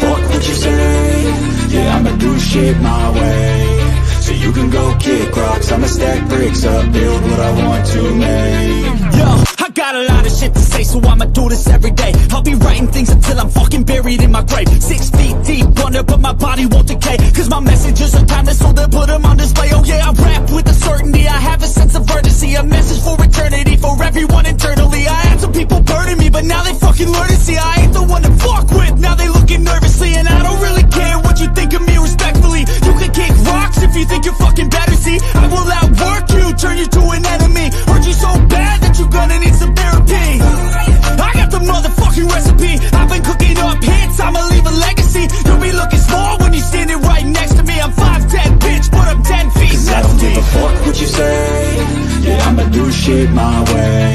fuck what you say. Yeah, I'ma do shit my way. So you can go kick rocks, I'ma stack bricks up, build what I want to make. Yo, I got a lot of shit to say, so I'ma do this every day. I'll be writing things until I'm fucking buried in my grave. 6 feet deep under, but my body won't decay. Cause my messages are timeless, so they'll put them on display. Oh yeah, I rap with a certainty, I have a sense of urgency. A message for eternity, for everyone internally. I had some people burning me, but now they fucking learn to see I ain't the one to fuck with, now they looking nervously. And I don't really care what you think of me respectfully. You can kick rocks if you think you're fucking better, see. I will outwork you, turn you to an enemy. Hurt you so bad that you're gonna need some therapy. I got the motherfucking recipe. I've been cooking up hits, I'ma leave a legacy. You'll be looking small when you're standing right next to me. I'm 5'10", bitch, but I'm 10 feet. Cause I don't give a fuck what you say. Yeah, I'ma do shit my way.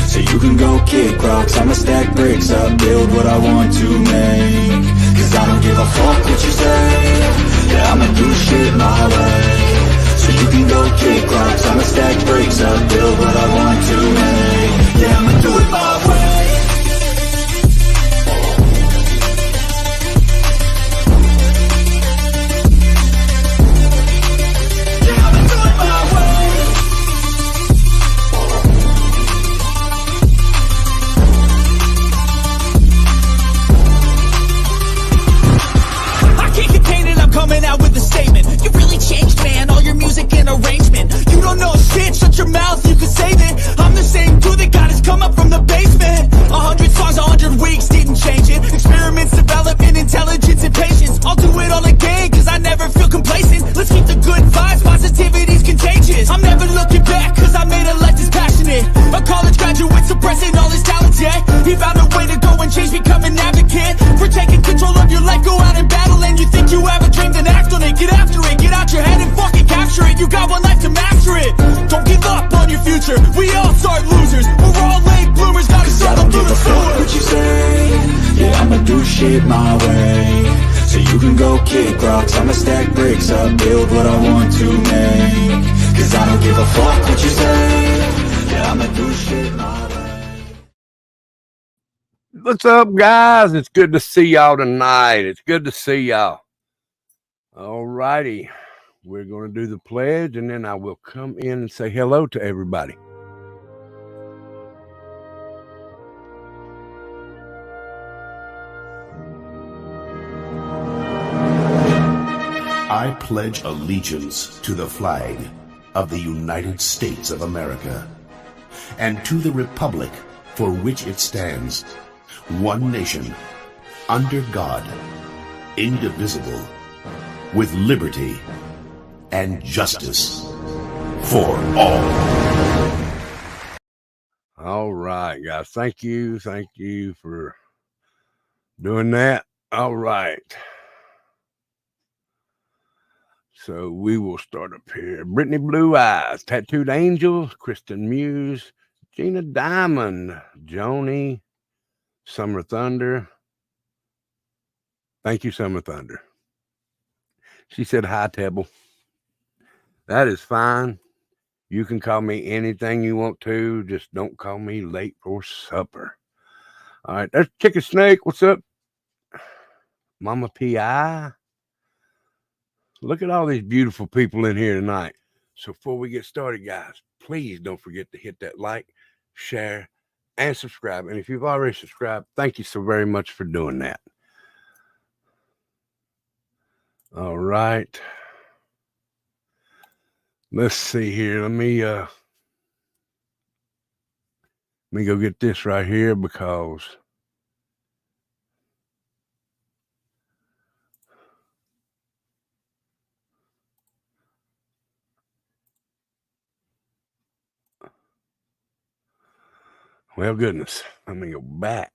So you can go kick rocks, I'ma stack bricks up, build what I want to make. Cause I don't give a fuck what you say. Yeah, I'ma do shit my way. So you can go kick rocks, I'ma stack bricks up, build what I want to make. Yeah, I'ma do it my way. Coming out with a statement. You really changed, man, all your music and arrangement. You don't know shit, shut your mouth, you can save it. I'm the same dude that got his come up from the basement. 100 songs, 100 weeks, didn't change it. Experiments, development, intelligence, and patience. I'll do it all again, cause I never feel complacent. Let's keep the good vibes, positivity's contagious. I'm never looking back, cause I made a life that's passionate. A college graduate suppressing all his talents, yeah. He found a way to go and change, become an advocate. For taking control of your life, go out and battle. And you think you have a dream, then act on it. Get after it, get out your head and fucking capture it. You got one life to master it. Don't give up on your future, we all start losers. We're all late bloomers, gotta start I don't give a fuck what you say. Yeah, I'ma do shit my way. So you can go kick rocks, I'ma stack bricks up, build what I want to make. Cause I don't give a fuck what you say. Yeah, I'ma do shit my way. What's up, guys? It's good to see y'all tonight. It's good to see y'all. All righty. We're going to do the pledge, and then I will come in and say hello to everybody. I pledge allegiance to the flag of the United States of America and to the republic for which it stands, one nation, under God, indivisible, with liberty and justice for all. All right, guys. Thank you. Thank you for doing that. All right. So we will start up here. Brittany Blue Eyes, Tattooed Angel, Kristen Muse, Gina Diamond, Joni, Summer Thunder. Thank you, Summer Thunder. She said, hi, Tebble. That is fine. You can call me anything you want to. Just don't call me late for supper. All right. There's Chicken Snake. What's up? Mama P.I. Look at all these beautiful people in here tonight. So before we get started, guys, please don't forget to hit that like, share, and subscribe. And if you've already subscribed, thank you so very much for doing that. All right. Let's see here. Let me go get this right here because well, goodness. Let me go back.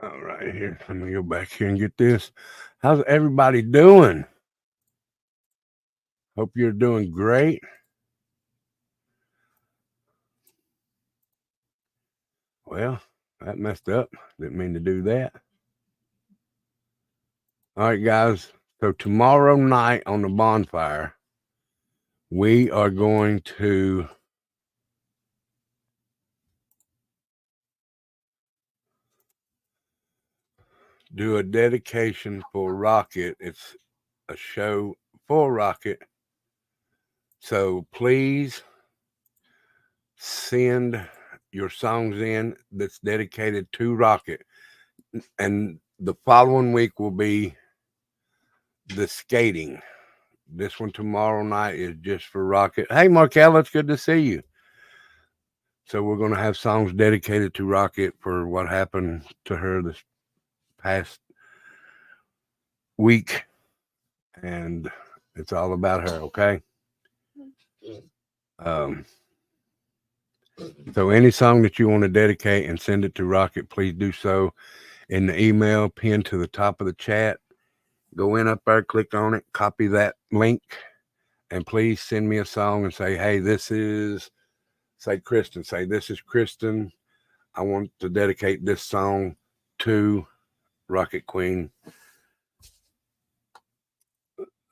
All right, here. Let me go back here and get this. How's everybody doing? Hope you're doing great. Well, That messed up. Didn't mean to do that. All right, guys. So tomorrow night on the bonfire, we are going to do a dedication for Rocket. It's a show for Rocket. So please send your songs in that's dedicated to Rocket. And the following week will be the skating. This one tomorrow night is just for Rocket. Hey, Markella, it's good to see you. So we're going to have songs dedicated to Rocket for what happened to her this past week. And it's all about her, okay? So any song that you want to dedicate and send it to Rocket, please do so in the email pinned to the top of the chat. Go in up there, click on it, copy that link, and please send me a song and say, hey, this is Kristen. Say, this is Kristen. I want to dedicate this song to Rocket Queen.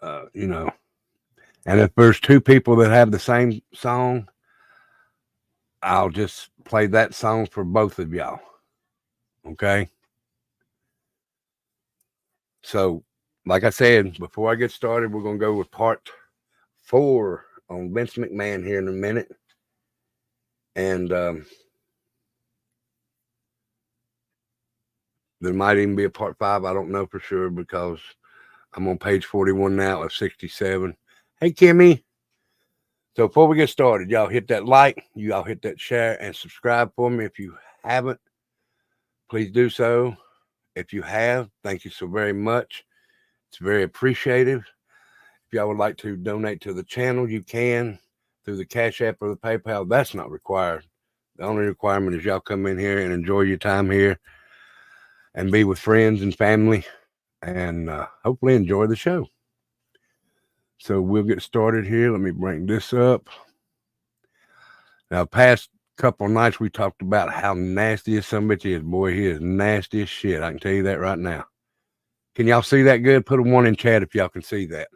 And if there's two people that have the same song, I'll just play that song for both of y'all. Okay? So, like I said, before I get started, we're going to go with part 4 on Vince McMahon here in a minute. And there might even be a part 5. I don't know for sure because I'm on page 41 now of 67. Hey, Kimmy. So before we get started, y'all hit that like, y'all hit that share, and subscribe for me. If you haven't, please do so. If you have, thank you so very much. It's very appreciated. If y'all would like to donate to the channel, you can through the Cash App or the PayPal. That's not required. The only requirement is y'all come in here and enjoy your time here and be with friends and family and hopefully enjoy the show. So we'll get started here. Let me bring this up. Now, past couple of nights, we talked about how nasty this son of a bitch is. Boy, he is nasty as shit. I can tell you that right now. Can y'all see that good? Put a 1 in chat if y'all can see that.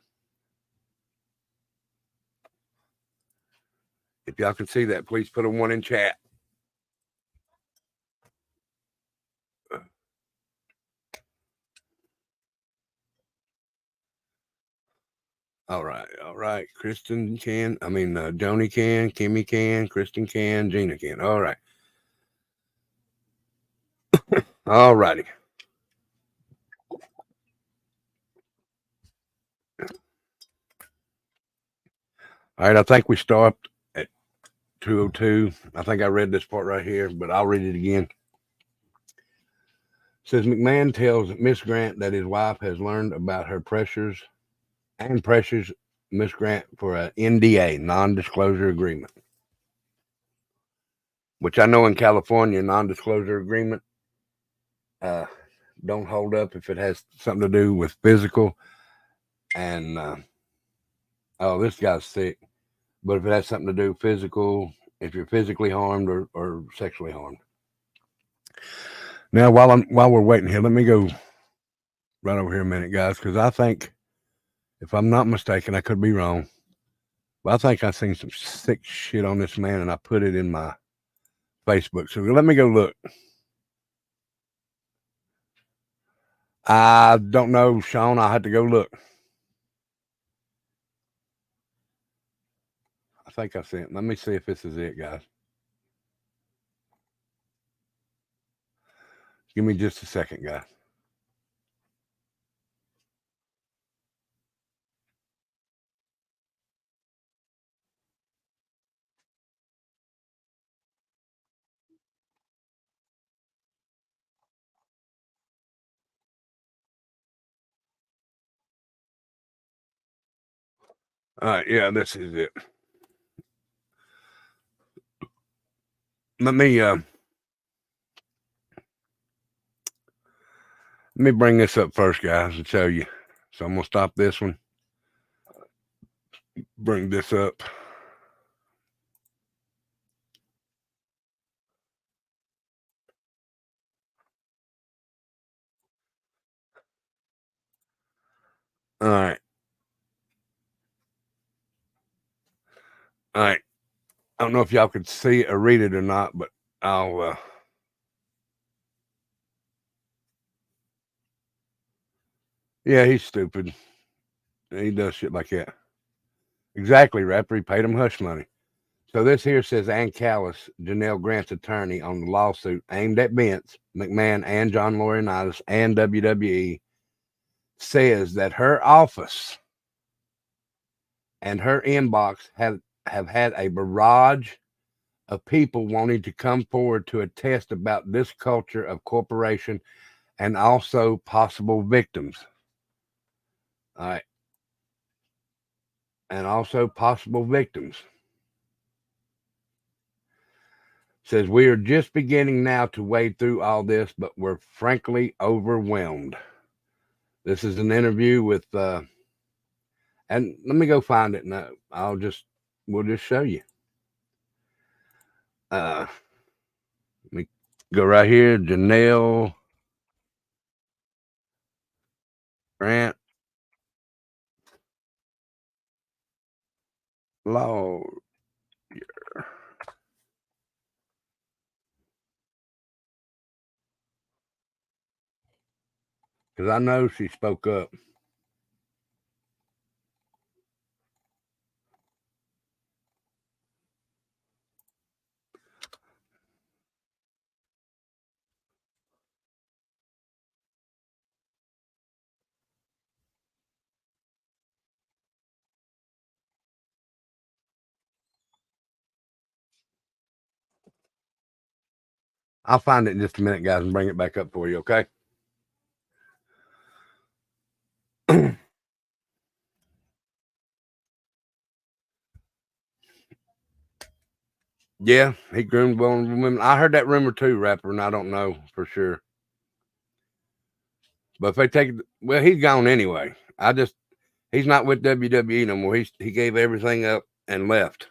If y'all can see that, please put a 1 in chat. All right. Kristen can. Joni can. Kimmy can. Kristen can. Gina can. All right. All righty. All right. I think we stopped at 202. I think I read this part right here, but I'll read it again. It says McMahon tells Miss Grant that his wife has learned about her pressures Miss Grant for an NDA, non-disclosure agreement, which I know in California, non-disclosure agreement don't hold up if it has something to do with physical and this guy's sick. But if it has something to do physical, if you're physically harmed or sexually harmed. Now, while we're waiting here, let me go right over here a minute, guys, because I think, if I'm not mistaken, I could be wrong, but I think I seen some sick shit on this man, and I put it in my Facebook. So let me go look. I don't know, Sean. I'll have to go look. I think I sent. Let me see if this is it, guys. Give me just a second, guys. All right, yeah, this is it. Let me bring this up first, guys, and show you. So I'm gonna stop this one. Bring this up. All right. All right. I don't know if y'all could see it or read it or not, but I'll yeah, he's stupid. He does shit like that. Exactly, Rapper. He paid him hush money. So this here says Ann Callis, Janelle Grant's attorney on the lawsuit aimed at Vince McMahon and John Laurinaitis and WWE, says that her office and her inbox have had a barrage of people wanting to come forward to attest about this culture of corporation and also possible victims. All right. And also possible victims. Says we are just beginning now to wade through all this, but we're frankly overwhelmed. This is an interview with and let me go find it now. We'll just show you. Let me go right here. Janelle Grant Lawyer. Because I know she spoke up. I'll find it in just a minute, guys, and bring it back up for you, okay? Yeah, he groomed vulnerable women. I heard that rumor too, Rapper, and I don't know for sure. But if they take, well, he's gone anyway. He's not with WWE no more. He gave everything up and left.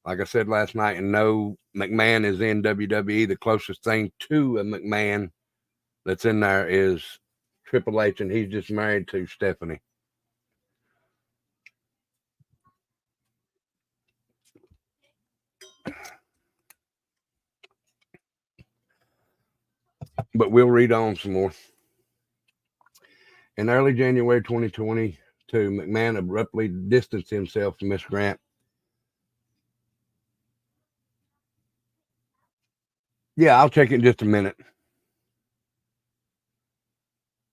Like I said last night, and no, McMahon is in WWE. The closest thing to a McMahon that's in there is Triple H, and he's just married to Stephanie. But we'll read on some more. In early January 2022, McMahon abruptly distanced himself from Miss Grant. Yeah, I'll check it in just a minute.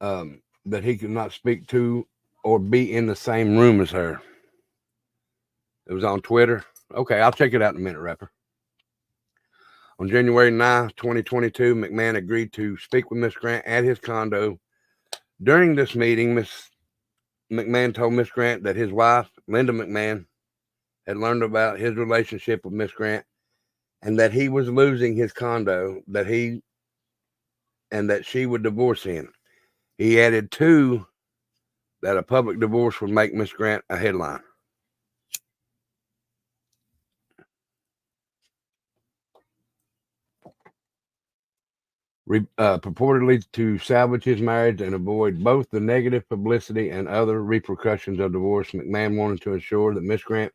That he could not speak to or be in the same room as her. It was on Twitter. Okay, I'll check it out in a minute, Rapper. On January 9th, 2022, McMahon agreed to speak with Miss Grant at his condo. During this meeting, Miss McMahon told Miss Grant that his wife, Linda McMahon, had learned about his relationship with Miss Grant and that he was losing his condo, and that she would divorce him. He added, too, that a public divorce would make Miss Grant a headline. Purportedly to salvage his marriage and avoid both the negative publicity and other repercussions of divorce, McMahon wanted to ensure that Miss Grant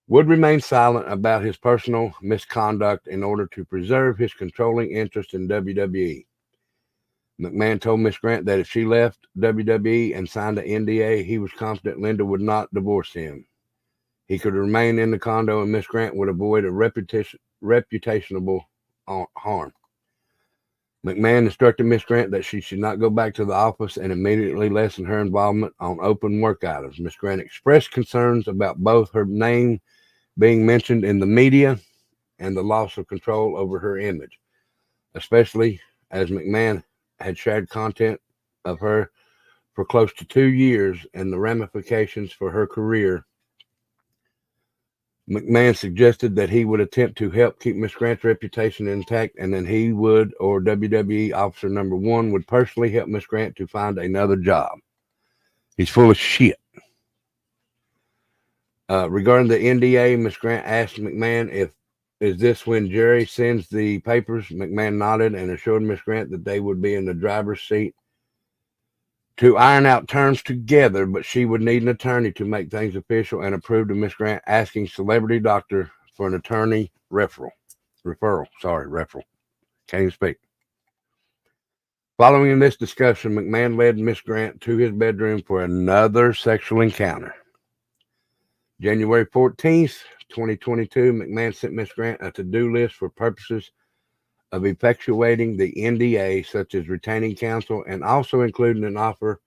would remain silent about his personal misconduct in order to preserve his controlling interest in WWE. McMahon told Miss Grant that if she left WWE and signed an NDA, he was confident Linda would not divorce him. He could remain in the condo and Miss Grant would avoid a reputational harm. McMahon instructed Miss Grant that she should not go back to the office and immediately lessen her involvement on open work items. Miss Grant expressed concerns about both her name being mentioned in the media and the loss of control over her image, especially as McMahon had shared content of her for close to 2 years and the ramifications for her career. McMahon suggested that he would attempt to help keep Miss Grant's reputation intact, and then he would, or WWE officer number 1, would personally help Miss Grant to find another job. He's full of shit. Regarding the NDA, Miss Grant asked McMahon is this when Jerry sends the papers? McMahon nodded and assured Miss Grant that they would be in the driver's seat to iron out terms together, but she would need an attorney to make things official and approved of Miss Grant asking Celebrity Doctor for an attorney referral. Can't even speak. Following this discussion, McMahon led Miss Grant to his bedroom for another sexual encounter. January 14th, 2022, McMahon sent Miss Grant a to-do list for purposes of effectuating the NDA, such as retaining counsel and also including an offer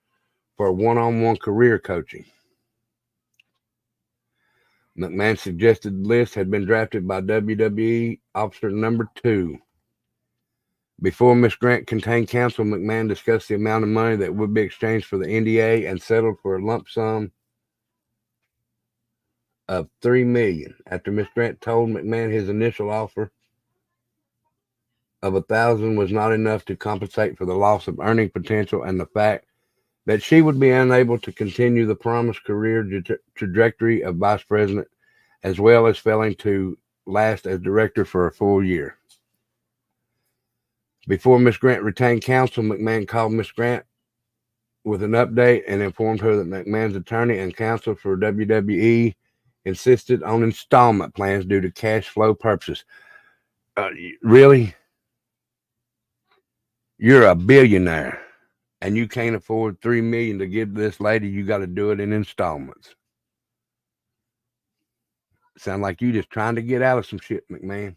for one-on-one career coaching. McMahon suggested the list had been drafted by WWE Officer Number 2. Before Miss Grant contained counsel, McMahon discussed the amount of money that would be exchanged for the NDA and settled for a lump sum of $3 million. After Miss Grant told McMahon his initial offer of $1,000 was not enough to compensate for the loss of earning potential and the fact that she would be unable to continue the promised career trajectory of vice president, as well as failing to last as director for a full year. Before Miss Grant retained counsel, McMahon called Miss Grant with an update and informed her that McMahon's attorney and counsel for WWE insisted on installment plans due to cash flow purposes. Really? You're a billionaire and you can't afford $3 million to give this lady. You got to do it in installments. Sound like you just trying to get out of some shit, McMahon.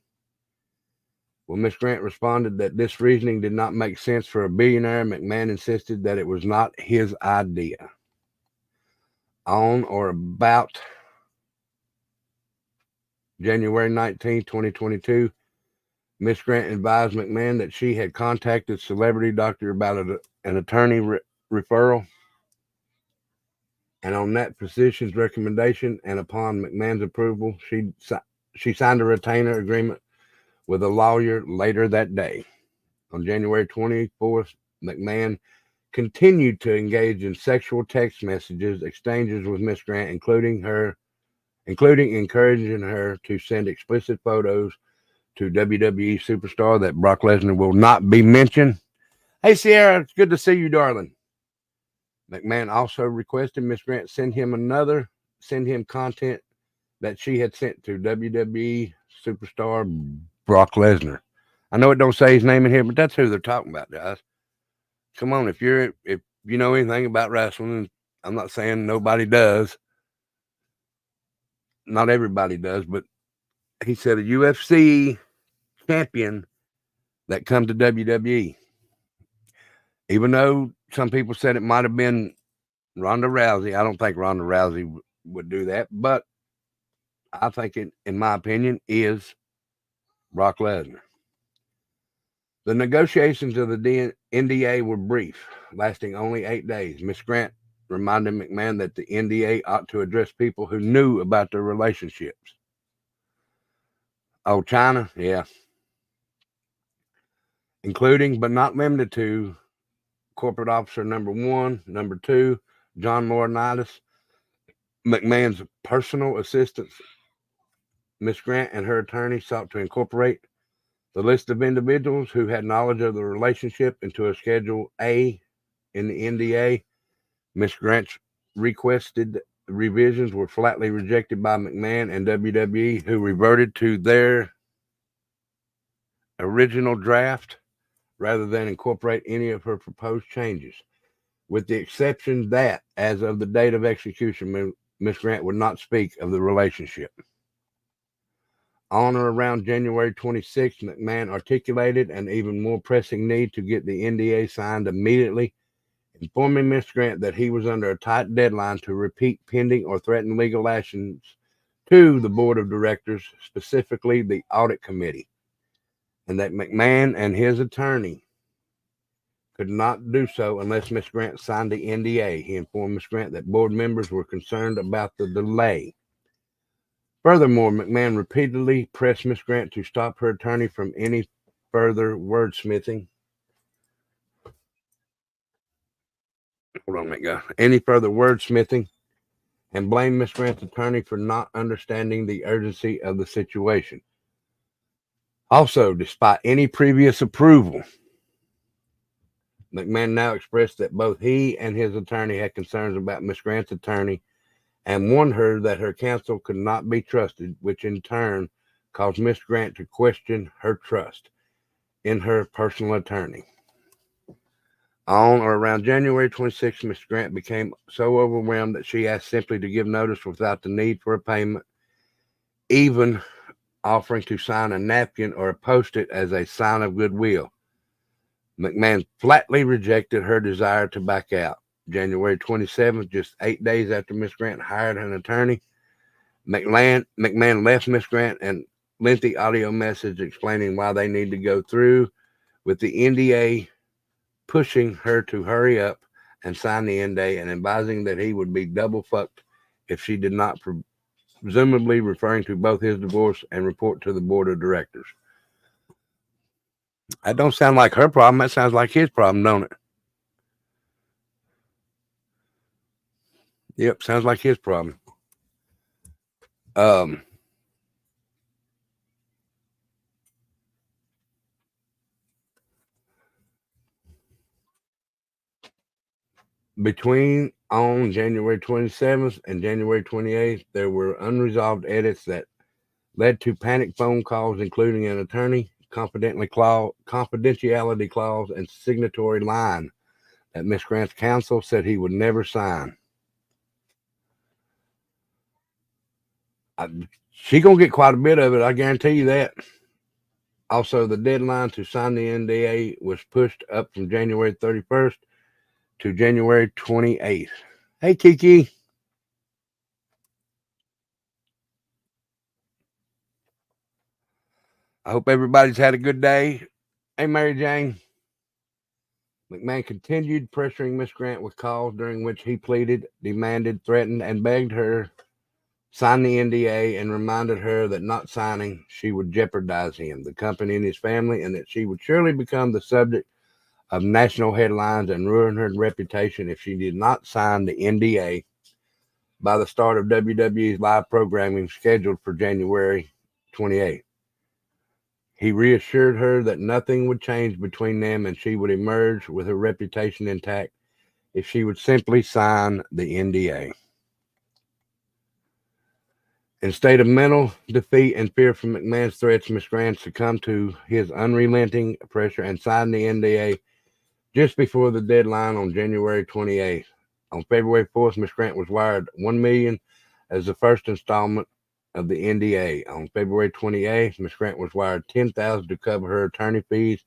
When Miss Grant responded that this reasoning did not make sense for a billionaire, McMahon insisted that it was not his idea. On or about January 19, 2022, Miss Grant advised McMahon that she had contacted Celebrity Doctor about an attorney referral. And on that physician's recommendation and upon McMahon's approval, she signed a retainer agreement with a lawyer later that day. On January 24th, McMahon continued to engage in sexual text messages exchanges with Miss Grant, including encouraging her to send explicit photos to WWE superstar that Brock Lesnar will not be mentioned. Hey, Sierra, it's good to see you, darling. McMahon also requested Miss Grant send him content that she had sent to WWE superstar Brock Lesnar. I know it don't say his name in here, but that's who they're talking about, guys. Come on, if you know anything about wrestling, I'm not saying nobody does. Not everybody does, but he said a UFC champion that come to WWE. Even though some people said it might have been Ronda Rousey, I don't think Ronda Rousey would do that, but I think it, in my opinion, is Brock Lesnar. The negotiations of the NDA were brief, lasting only 8 days. Miss Grant reminded McMahon that the NDA ought to address people who knew about their relationships. Oh, China? Yeah. Including, but not limited to, corporate officer number 1, number 2, John Laurinaitis, McMahon's personal assistant. Miss Grant and her attorney sought to incorporate the list of individuals who had knowledge of the relationship into a Schedule A in the NDA. Miss Grant's requested revisions were flatly rejected by McMahon and WWE, who reverted to their original draft rather than incorporate any of her proposed changes, with the exception that, as of the date of execution, Miss Grant would not speak of the relationship. On or around January 26th, McMahon articulated an even more pressing need to get the NDA signed immediately, informing Miss Grant that he was under a tight deadline to repeat pending or threatened legal actions to the board of directors, specifically the audit committee, and that McMahon and his attorney could not do so unless Miss Grant signed the NDA. He informed Miss Grant that board members were concerned about the delay. Furthermore, McMahon repeatedly pressed Miss Grant to stop her attorney from any further wordsmithing. Hold on, any further wordsmithing, and blamed Miss Grant's attorney for not understanding the urgency of the situation. Also, despite any previous approval, McMahon now expressed that both he and his attorney had concerns about Miss Grant's attorney and warned her that her counsel could not be trusted, which in turn caused Miss Grant to question her trust in her personal attorney. On or around January 26, Miss Grant became so overwhelmed that she asked simply to give notice without the need for a payment, even offering to sign a napkin or post it as a sign of goodwill. McMahon flatly rejected her desire to back out. January 27th, just 8 days after Miss Grant hired an attorney, McMahon left Miss Grant a lengthy audio message explaining why they need to go through with the NDA, pushing her to hurry up and sign the NDA and advising that he would be double fucked if she did not, presumably referring to both his divorce and report to the board of directors. That don't sound like her problem. That sounds like his problem, don't it? Yep, sounds like his problem. Between on January 27th and January 28th, there were unresolved edits that led to panic phone calls, including an attorney confidentiality clause and signatory line that Miss Grant's counsel said he would never sign. She gonna get quite a bit of it, I guarantee you that. Also, the deadline to sign the NDA was pushed up from January 31st to January 28th. Hey, Kiki. I hope everybody's had a good day. Hey, Mary Jane. McMahon continued pressuring Miss Grant with calls during which he pleaded, demanded, threatened, and begged her sign the NDA and reminded her that not signing, she would jeopardize him, the company, and his family, and that she would surely become the subject of national headlines and ruin her reputation if she did not sign the NDA by the start of WWE's live programming scheduled for January 28th. He reassured her that nothing would change between them and she would emerge with her reputation intact if she would simply sign the NDA. In a state of mental defeat and fear from McMahon's threats, Miss Grant succumbed to his unrelenting pressure and signed the NDA just before the deadline on January 28th. On February 4th, Miss Grant was wired $1 million as the first installment of the NDA. On February 28th, Miss Grant was wired $10,000 to cover her attorney fees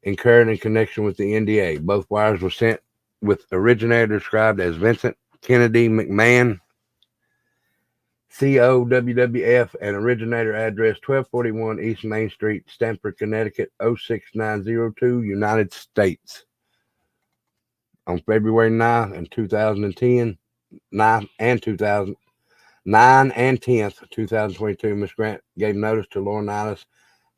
incurred in connection with the NDA. Both wires were sent with originator described as Vincent Kennedy McMahon, CO WWF, and originator address 1241 East Main Street, Stamford, Connecticut 06902, United States. On February 9th and 2010, 9 and 10th, 2022, Ms. Grant gave notice to Laurinaitis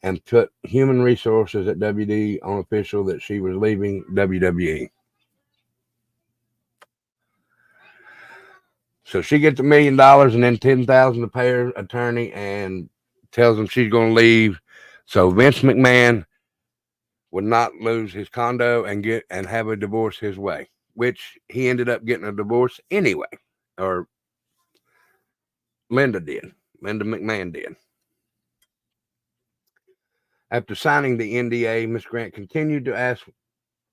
and put human resources at WD on official that she was leaving WWE. So she gets $1 million and then $10,000 to pay her attorney and tells him she's going to leave. So Vince McMahon would not lose his condo and have a divorce his way, which he ended up getting a divorce anyway, or Linda McMahon did. After signing the NDA, Miss Grant continued to ask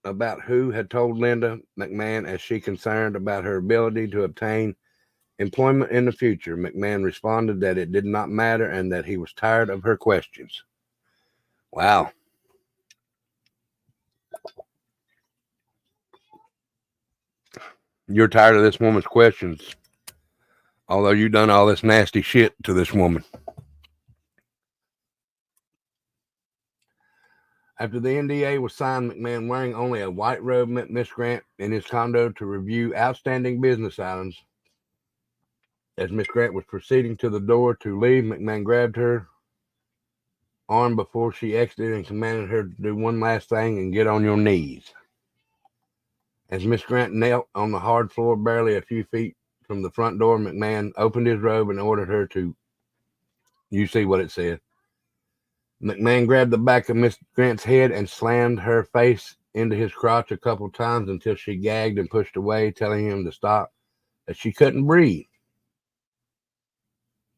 about who had told Linda McMahon as she concerned about her ability to obtain employment in the future. McMahon responded that it did not matter and that he was tired of her questions. Wow. You're tired of this woman's questions, although you've done all this nasty shit to this woman. After the NDA was signed, McMahon, wearing only a white robe, met Miss Grant in his condo to review outstanding business items. As Miss Grant was proceeding to the door to leave, McMahon grabbed her arm before she exited and commanded her to do one last thing and get on your knees. As Miss Grant knelt on the hard floor barely a few feet from the front door, McMahon opened his robe and ordered her to, you see what it said. McMahon grabbed the back of Miss Grant's head and slammed her face into his crotch a couple times until she gagged and pushed away, telling him to stop, that she couldn't breathe.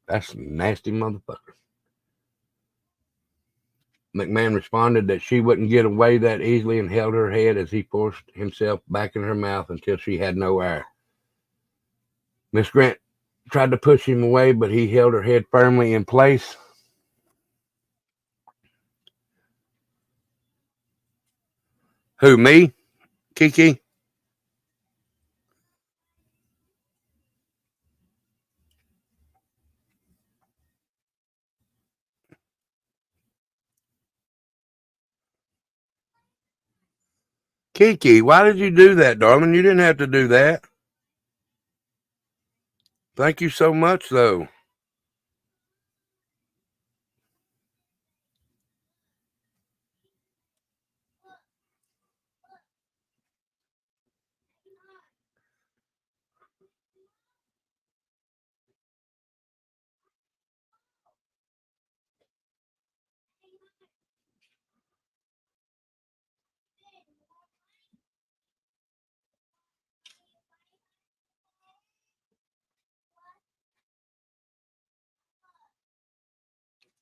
That's a nasty motherfucker. McMahon responded that she wouldn't get away that easily and held her head as he forced himself back in her mouth until she had no air. Miss Grant tried to push him away, but he held her head firmly in place. Who, me? Kiki? Kiki, why did you do that, darling? You didn't have to do that. Thank you so much, though.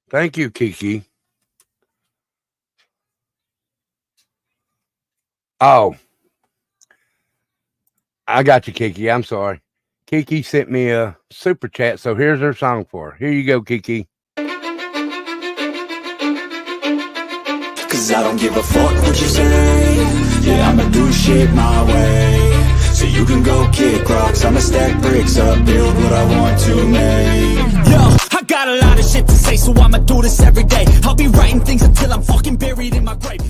Thank you, Kiki. Oh, I got you, Kiki. I'm sorry. Kiki sent me a super chat, so here's her song for her. Here you go, Kiki. Cause I don't give a fuck what you say. Yeah, I'ma do shit my way. So you can go kick rocks, I'ma stack bricks up, build what I want to make. Yo, I got a lot of shit to say, so I'ma do this every day. I'll be writing things until I'm fucking buried in my grave.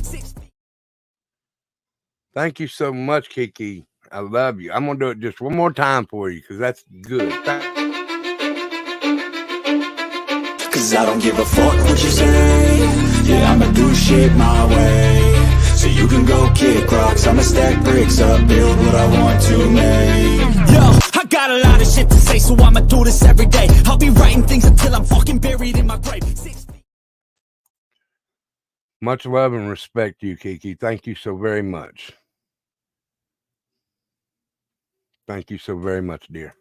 Thank you so much, Kiki. I love you. I'm going to do it just one more time for you because that's good. Cause I don't give a fuck what you say. Yeah, I'ma do shit my way. So you can go kick rocks, I'ma stack bricks up, build what I want to make. Yo, I got a lot of shit to say, so I'ma do this every day. I'll be writing things until I'm fucking buried in my grave. Much love and respect to you, Kiki. Thank you so very much. Thank you so very much, dear.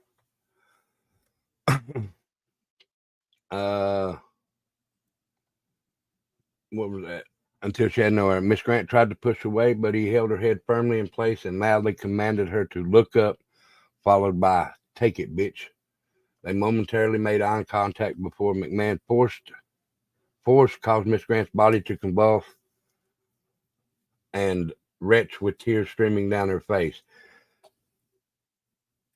What was that? Until she had no air. Miss Grant tried to push away, but he held her head firmly in place and loudly commanded her to look up, followed by, "Take it, bitch." They momentarily made eye contact before McMahon force caused Miss Grant's body to convulse and retch with tears streaming down her face.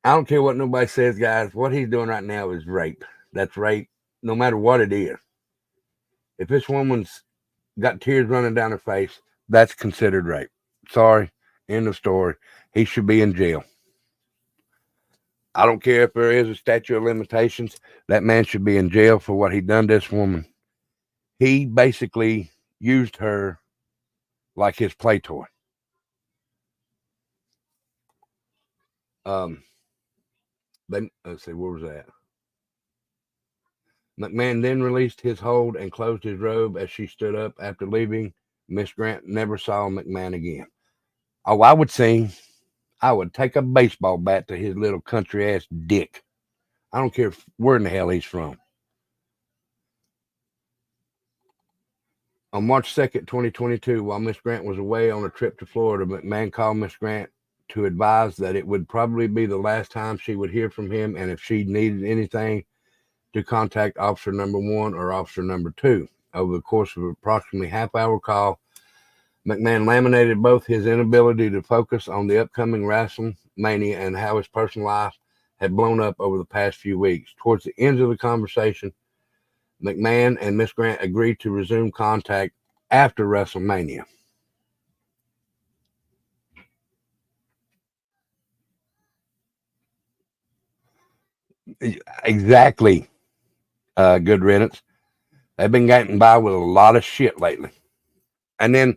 I don't care what nobody says, guys. What he's doing right now is rape. That's rape, no matter what it is. If this woman's got tears running down her face, that's considered rape. Sorry, end of story. He should be in jail. I don't care if there is a statute of limitations. That man should be in jail for what he done to this woman. He basically used her like his play toy. Let's see, where was that? McMahon then released his hold and closed his robe as she stood up after leaving. Miss Grant never saw McMahon again. Oh, I would take a baseball bat to his little country ass dick. I don't care where in the hell he's from. On March 2nd, 2022, while Miss Grant was away on a trip to Florida, McMahon called Miss Grant to advise that it would probably be the last time she would hear from him, and if she needed anything, to contact Officer Number 1 or Officer Number 2. Over the course of approximately half-hour call, McMahon laminated both his inability to focus on the upcoming WrestleMania and how his personal life had blown up over the past few weeks. Towards the end of the conversation, McMahon and Miss Grant agreed to resume contact after WrestleMania. Exactly. Good riddance. They've been getting by with a lot of shit lately. And then,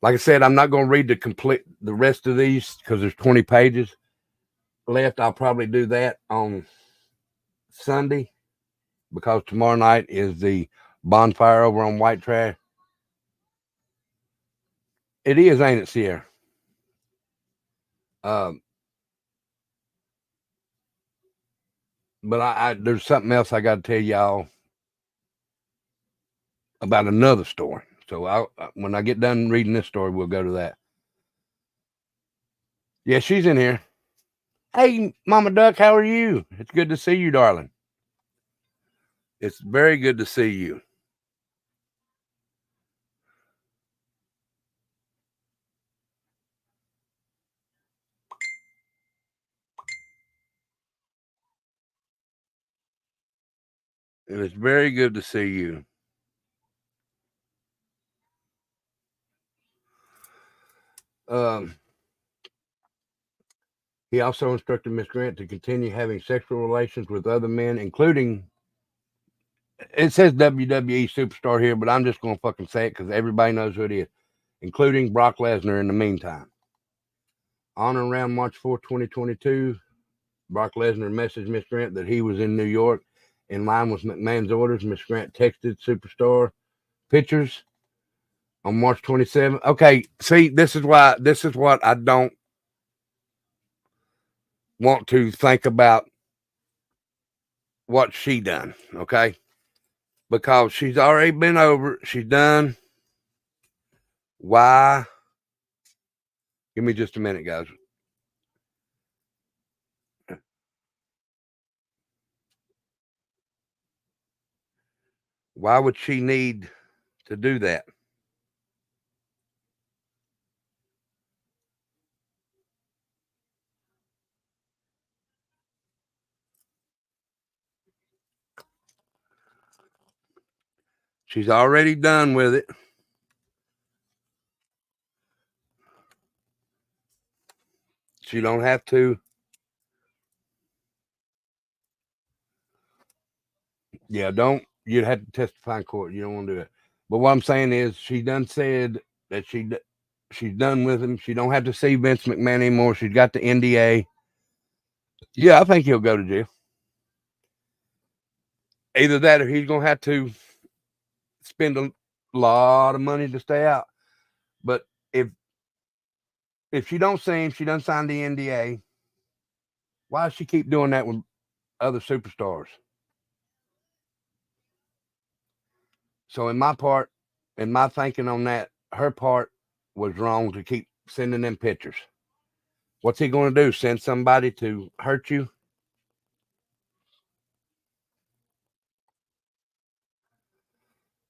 like I said, I'm not going to read the rest of these because there's 20 pages left. I'll probably do that on Sunday because tomorrow night is the bonfire over on White Traff. It is, ain't it, Sierra? But I there's something else I got to tell y'all about another story. So when I get done reading this story, we'll go to that. Yeah, she's in here. Hey, Mama Duck, how are you? It's good to see you, darling. It's very good to see you. And it's very good to see you. He also instructed Miss Grant to continue having sexual relations with other men, including, it says WWE superstar here, but I'm just going to fucking say it because everybody knows who it is, including Brock Lesnar in the meantime. On and around March 4, 2022, Brock Lesnar messaged Miss Grant that he was in New York in line with McMahon's orders. Miss Grant texted superstar pictures on March 27th. Okay, see, this is what I don't want to think about what she done, okay? Because she's already been over, she's done. Why? Give me just a minute, guys. Why would she need to do that? She's already done with it. She don't have to. Yeah, you'd have to testify in court. You don't want to do it. But what I'm saying is she done said that she's done with him. She don't have to see Vince McMahon anymore. She's got the NDA. Yeah, I think he'll go to jail. Either that or he's going to have to spend a lot of money to stay out. But if she don't see him, she done signed the NDA. Why does she keep doing that with other superstars? So in my thinking on that, her part was wrong to keep sending them pictures. What's he going to do? Send somebody to hurt you?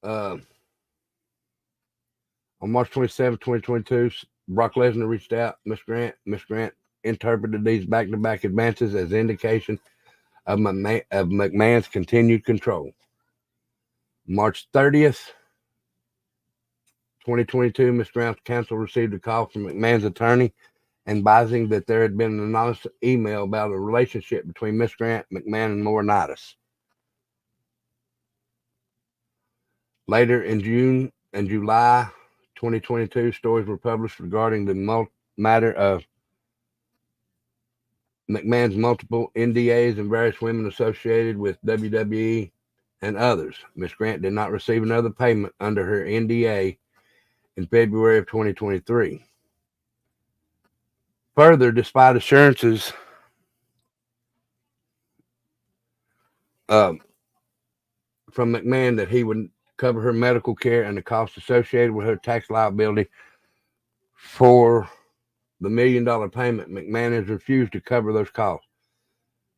On March 27, 2022, Brock Lesnar reached out. Miss Grant interpreted these back-to-back advances as indication of McMahon's continued control. March 30th, 2022, Miss Grant's counsel received a call from McMahon's attorney advising that there had been an anonymous email about a relationship between Miss Grant, McMahon, and Laurinaitis. Later in June and July 2022, stories were published regarding the matter of McMahon's multiple NDAs and various women associated with WWE and others. Miss Grant did not receive another payment under her NDA in February of 2023. Further, despite assurances from McMahon that he would cover her medical care and the costs associated with her tax liability for the $1 million payment, McMahon has refused to cover those costs.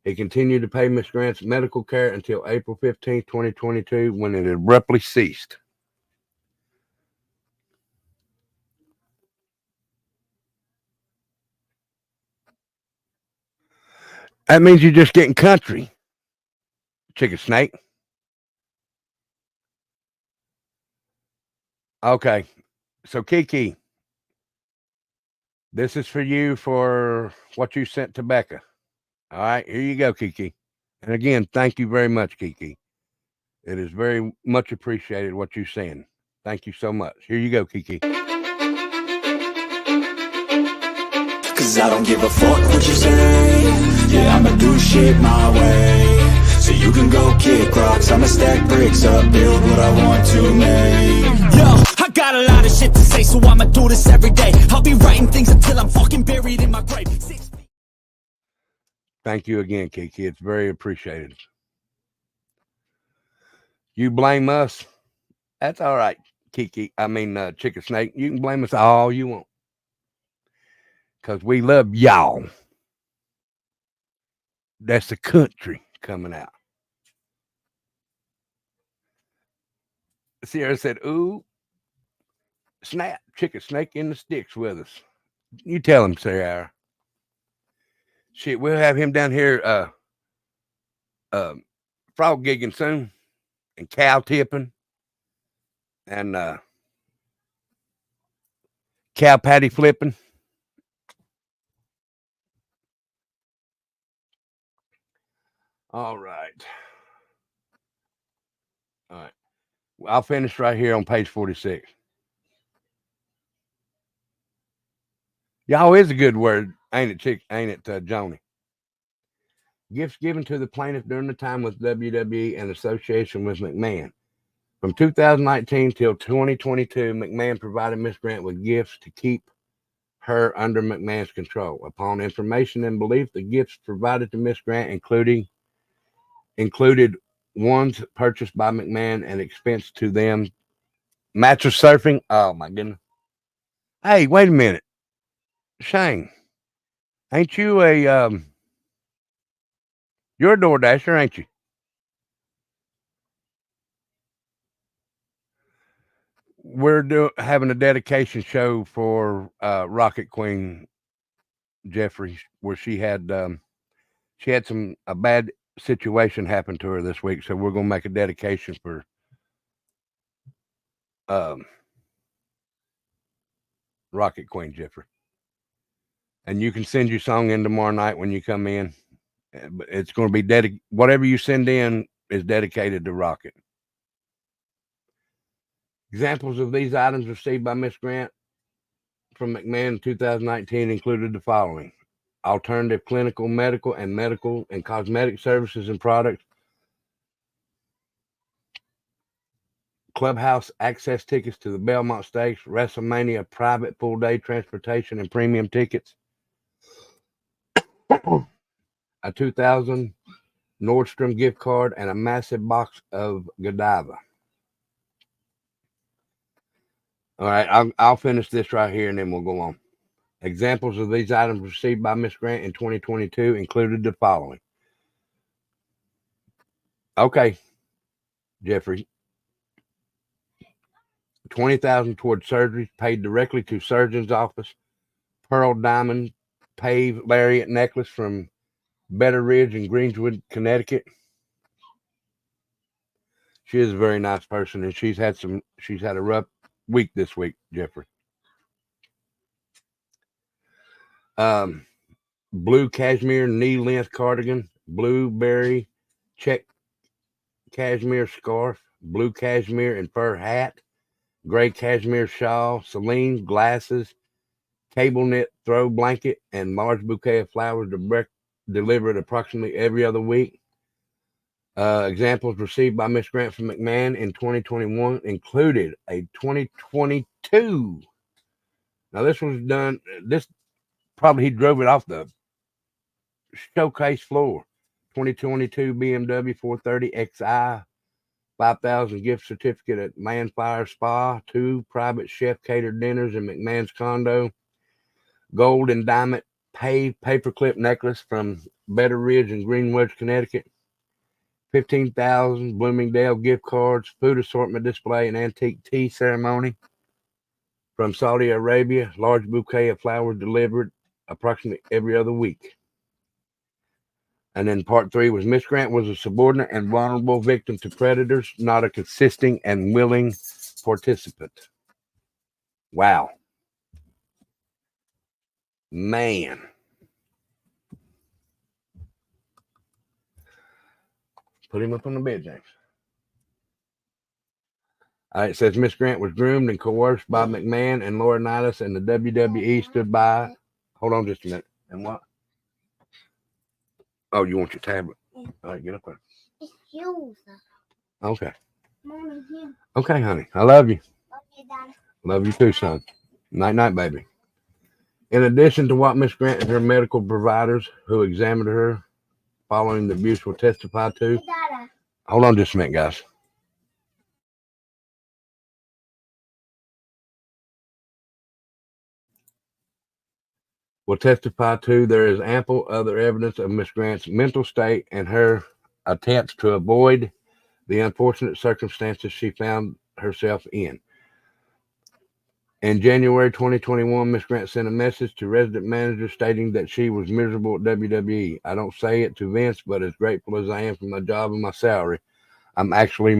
He continued to pay Miss Grant's medical care until April 15, 2022, when it abruptly ceased. That means you're just getting country. Chicken snake. Okay. So, Kiki, this is for you for what you sent to Becca. All right. Here you go, Kiki. And again, thank you very much, Kiki. It is very much appreciated what you're saying. Thank you so much. Here you go, Kiki. Cause I don't give a fuck what you say. Yeah, I'ma do shit my way. So you can go kick rocks, I'ma stack bricks up, build what I want to make. Yo, I got a lot of shit to say, so I'ma do this every day. I'll be writing things until I'm fucking buried in my grave. 6 feet. Thank you again, Kiki. It's very appreciated. You blame us. That's all right, Kiki. Chicken Snake. You can blame us all you want. Because we love y'all. That's the country coming out. Sierra said, ooh, snap, Chicken Snake in the sticks with us. You tell him, Sierra. Shit, we'll have him down here frog gigging soon and cow tipping and cow patty flipping. All right. I'll finish right here on page 46. Y'all is a good word, ain't it, Joni? Gifts given to the plaintiff during the time with WWE and association with McMahon. From 2019 till 2022, McMahon provided Miss Grant with gifts to keep her under McMahon's control. Upon information and belief, the gifts provided to Miss Grant included ones purchased by McMahon and expense to them. Mattress surfing. Oh my goodness. Hey, wait a minute. Shane, ain't you you're a DoorDasher, ain't you? We're having a dedication show for Rocket Queen Jeffrey, where she had a bad situation happen to her this week, so we're gonna make a dedication for Rocket Queen Jeffrey. And you can send your song in tomorrow night when you come in. It's going to be whatever you send in is dedicated to Rocket. Examples of these items received by Miss Grant from McMahon in 2019 included the following: alternative clinical, medical and cosmetic services and products, clubhouse access tickets to the Belmont Stakes, WrestleMania private full day transportation and premium tickets, a 2000 Nordstrom gift card, and a massive box of Godiva. All right, I'll finish this right here and then we'll go on. Examples of these items received by Miss Grant in 2022 included the following. Okay, Jeffrey. $20,000 towards surgery paid directly to surgeon's office. Pearl diamond pave lariat necklace from Better Ridge in Greenswood, Connecticut. She is a very nice person, and she's had a rough week this week, Jeffrey. Blue cashmere knee length cardigan, blueberry check cashmere scarf, blue cashmere and fur hat, gray cashmere shawl, Celine glasses, cable knit throw blanket, and large bouquet of flowers delivered approximately every other week. Examples received by Miss Grant from McMahon in 2021 included a 2022. Now this was done. This probably he drove it off the showcase floor. 2022 BMW 430 Xi, 5,000 gift certificate at Manfire Spa, 2 private chef catered dinners in McMahon's condo, gold and diamond paperclip necklace from Better Ridge in Greenwich, Connecticut, 15,000 Bloomingdale gift cards, food assortment display, and antique tea ceremony from Saudi Arabia, large bouquet of flowers delivered approximately every other week. And then part 3 was Miss Grant was a subordinate and vulnerable victim to predators, not a consisting and willing participant. Wow. Man. Put him up on the bed, James. It says Miss Grant was groomed and coerced by McMahon and Laurinaitis, and the WWE stood by. Hold on just a minute. And what? Oh, you want your tablet? All right, get up there. It's yours. Okay. Mommy, here. Okay, honey. I love you. Okay, Dad. Love you too, son. Night, night, baby. In addition to what Miss Grant and her medical providers who examined her following the abuse will testify to. Hold on just a minute, guys. Will testify to, there is ample other evidence of Miss Grant's mental state and her attempts to avoid the unfortunate circumstances she found herself in. In January 2021, Miss Grant sent a message to resident managers stating that she was miserable at WWE. I don't say it to Vince, but as grateful as I am for my job and my salary, I'm actually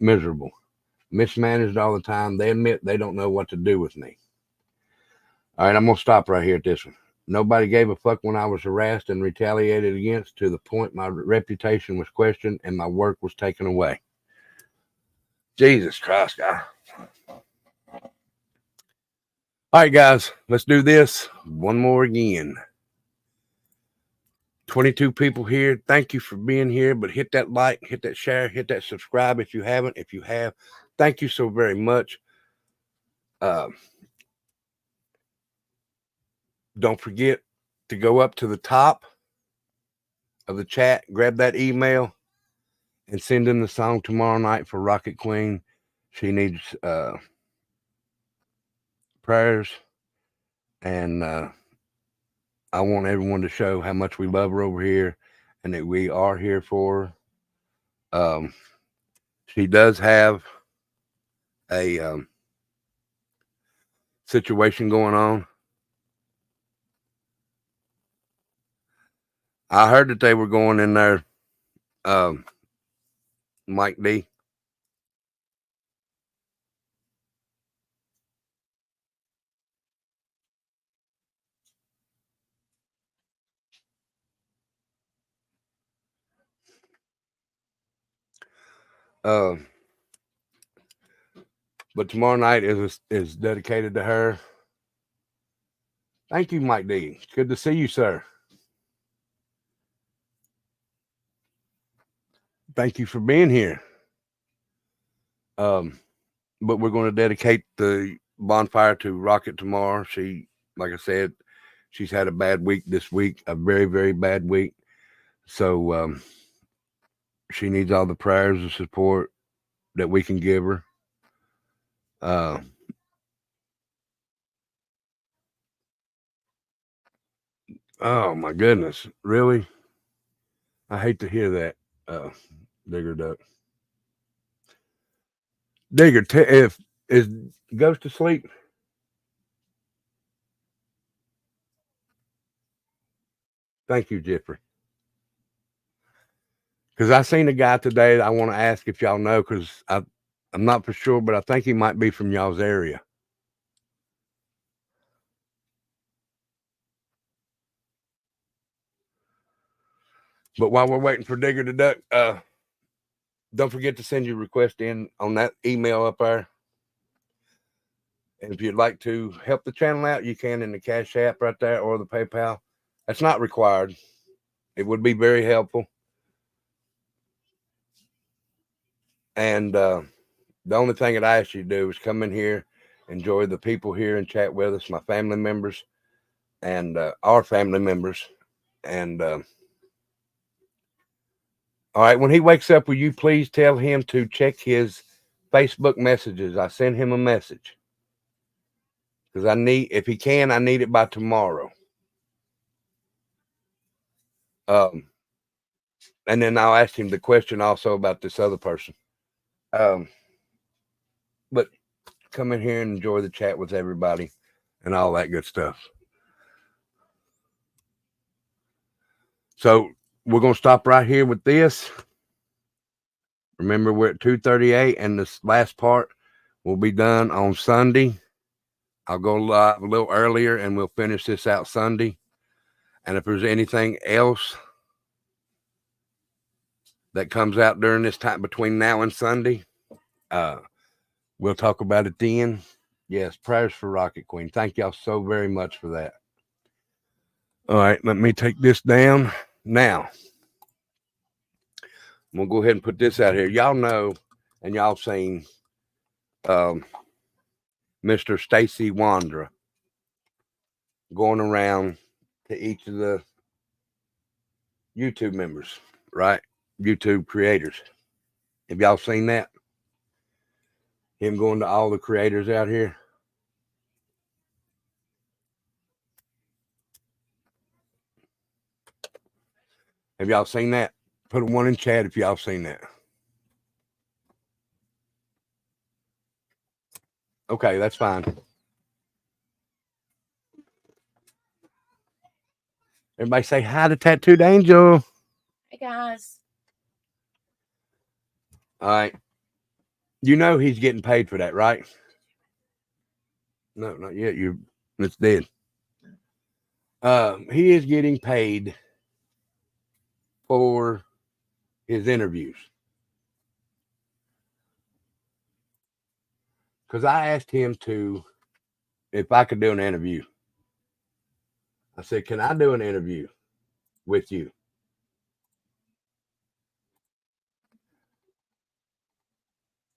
miserable. Mismanaged all the time. They admit they don't know what to do with me. All right, I'm going to stop right here at this one. Nobody gave a fuck when I was harassed and retaliated against to the point my reputation was questioned and my work was taken away. Jesus Christ, guy. All right, guys, let's do this one more again. 22 people here. Thank you for being here, but hit that like, hit that share, hit that subscribe if you haven't. If you have, thank you so very much. Don't forget to go up to the top of the chat, grab that email, and send in the song tomorrow night for Rocket Queen. She needs prayers, and I want everyone to show how much we love her over here and that we are here for her. She does have a situation going on. I heard that they were going in there, Mike D. But tomorrow night is dedicated to her. Thank you, Mike D. Good to see you, sir. Thank you for being here. But we're going to dedicate the bonfire to Rocket tomorrow. She, like I said, she's had a bad week this week, a very, very bad week. So she needs all the prayers and support that we can give her. Oh my goodness, really? I hate to hear that, Digger Duck. Digger, if goes to sleep. Thank you, Jeffrey. Because I seen a guy today that I want to ask if y'all know, because I'm not for sure, but I think he might be from y'all's area. But while we're waiting for Digger to duck, don't forget to send your request in on that email up there. And if you'd like to help the channel out, you can in the Cash App right there or the PayPal. That's not required. It would be very helpful. And the only thing that I ask you to do is come in here, enjoy the people here and chat with us, my family members and our family members. And all right, when he wakes up, will you please tell him to check his Facebook messages? I sent him a message. Because I need, if he can, I need it by tomorrow. And then I'll ask him the question also about this other person. But come in here and enjoy the chat with everybody and all that good stuff. So we're going to stop right here with this. Remember, we're at 2:38, and this last part will be done on Sunday. I'll go live a little earlier, and we'll finish this out Sunday. And if there's anything else that comes out during this time between now and Sunday, we'll talk about it then. Yes, prayers for Rocket Queen. Thank y'all so very much for that. All right, let me take this down now. I'm gonna go ahead and put this out here. Y'all know, and y'all seen Mr. Stacy Wandra, going around to each of the YouTube members, right? YouTube creators. Have y'all seen that? Him going to all the creators out here. Have y'all seen that? Put one in chat if y'all seen that. Okay, that's fine. Everybody say hi to Tattooed Angel. Hey, guys. All right. You know he's getting paid for that, right? No, not yet. It's dead. He is getting paid for his interviews. Because I asked him if I could do an interview. I said, can I do an interview with you?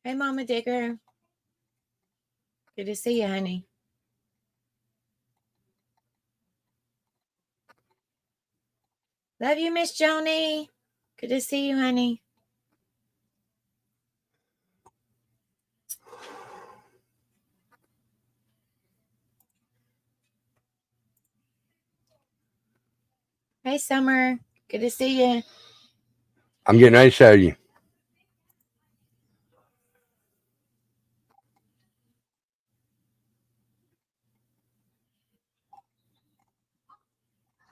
Hey, Mama Digger. Good to see you, honey. Love you, Miss Joni. Good to see you, honey. Hey, Summer. Good to see you. I'm getting ready to show you.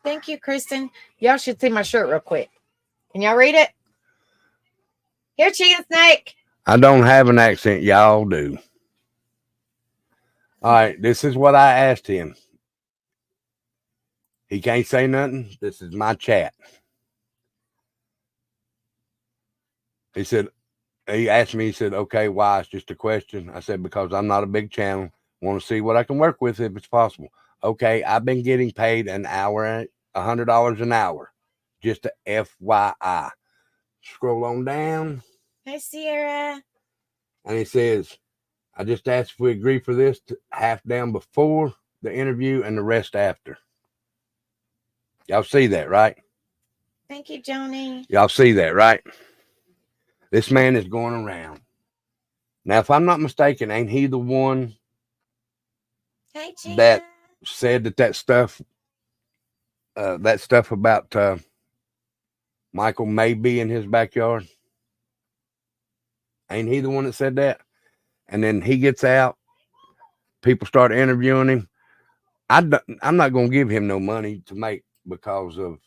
Thank you, Kristen. Y'all should see my shirt real quick. Can y'all read it? Here, Chicken Snake. I don't have an accent. Y'all do. All right. This is what I asked him. He can't say nothing. This is my chat. He asked me, he said, okay, why? It's just a question. I said, because I'm not a big channel. Want to see what I can work with if it's possible. Okay, I've been getting paid an hour, $100 an hour. Just a FYI. Scroll on down. Hey, Sierra. And he says, I just asked if we agree for this, half down before the interview and the rest after. Y'all see that, right? Thank you, Joni. Y'all see that, right? This man is going around. Now, if I'm not mistaken, ain't he the one Hey, Gina. that said that stuff about Michael may be in his backyard? Ain't he the one that said that? And then he gets out. People start interviewing him. I'm not going to give him no money to make because of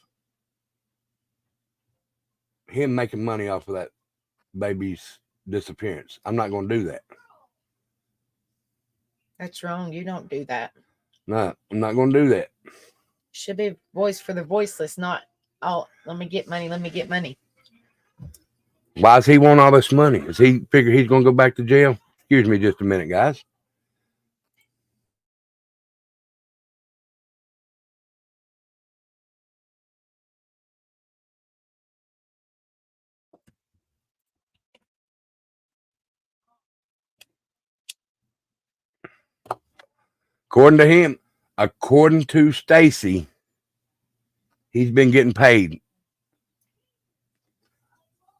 him making money off of that baby's disappearance. I'm not going to do that. That's wrong. You don't do that. No, I'm not going to do that. Should be voice for the voiceless, not, oh, let me get money. Let me get money. Why does he want all this money? Does he figure he's going to go back to jail? Excuse me just a minute, guys. According to him, according to Stacy, he's been getting paid.